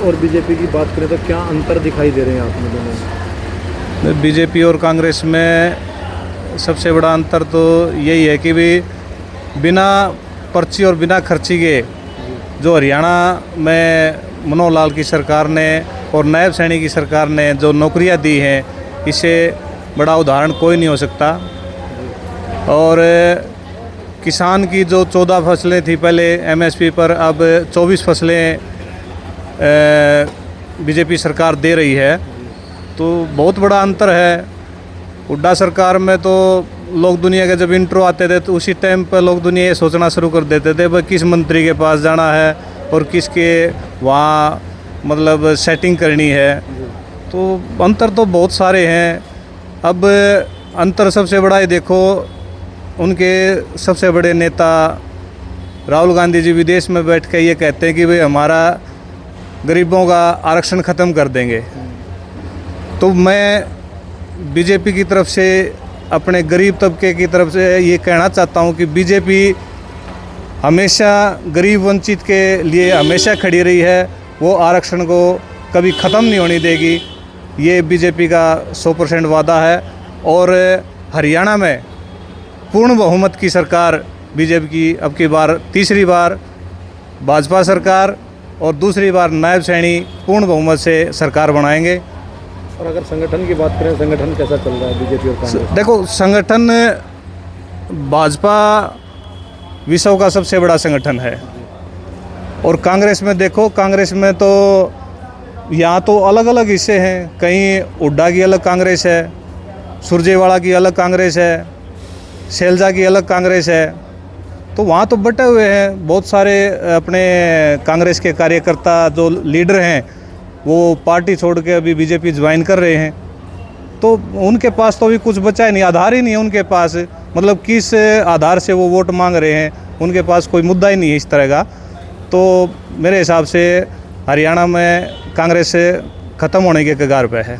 और बीजेपी की बात करें तो क्या अंतर दिखाई दे रहे हैं आप में दोनों में? बीजेपी और कांग्रेस में सबसे बड़ा अंतर तो यही है कि भी बिना पर्ची और बिना खर्ची के जो हरियाणा में मनोहर लाल की सरकार ने और नायब सैनी की सरकार ने जो नौकरियां दी हैं, इससे बड़ा उदाहरण कोई नहीं हो सकता। और किसान की जो 14 फसलें थी पहले एमएसपी पर, अब 24 फसलें बीजेपी सरकार दे रही है, तो बहुत बड़ा अंतर है। हुड्डा सरकार में तो लोग दुनिया के जब इंट्रो आते थे तो उसी टाइम पर लोग दुनिया ये सोचना शुरू कर देते थे भाई किस मंत्री के पास जाना है और किसके वहाँ मतलब सेटिंग करनी है। तो अंतर तो बहुत सारे हैं। अब अंतर सबसे बड़ा है, देखो उनके सबसे बड़े नेता राहुल गांधी जी विदेश में बैठ के ये कहते हैं कि भाई हमारा गरीबों का आरक्षण ख़त्म कर देंगे। तो मैं बीजेपी की तरफ से अपने गरीब तबके की तरफ से ये कहना चाहता हूँ कि बीजेपी हमेशा गरीब वंचित के लिए हमेशा खड़ी रही है, वो आरक्षण को कभी ख़त्म नहीं होने देगी। ये बीजेपी का 100% वादा है। और हरियाणा में पूर्ण बहुमत की सरकार बीजेपी की अब की बार तीसरी बार भाजपा सरकार और दूसरी बार नायब सैनी पूर्ण बहुमत से सरकार बनाएंगे। और अगर संगठन की बात करें, संगठन कैसा चल रहा है बीजेपी और कांग्रेस? देखो, संगठन भाजपा विश्व का सबसे बड़ा संगठन है और कांग्रेस में देखो, कांग्रेस में तो यहाँ तो अलग अलग हिस्से हैं। कहीं हुड्डा की अलग कांग्रेस है, सुरजेवाला की अलग कांग्रेस है, शैलजा की अलग कांग्रेस है। तो वहाँ तो बटे हुए हैं बहुत सारे अपने कांग्रेस के कार्यकर्ता, जो लीडर हैं वो पार्टी छोड़ के अभी बीजेपी ज्वाइन कर रहे हैं। तो उनके पास तो अभी कुछ बचा ही नहीं, आधार ही नहीं है उनके पास। मतलब किस आधार से वो वोट मांग रहे हैं, उनके पास कोई मुद्दा ही नहीं है इस तरह का। तो मेरे हिसाब से हरियाणा में कांग्रेस ख़त्म होने के कगार पे है।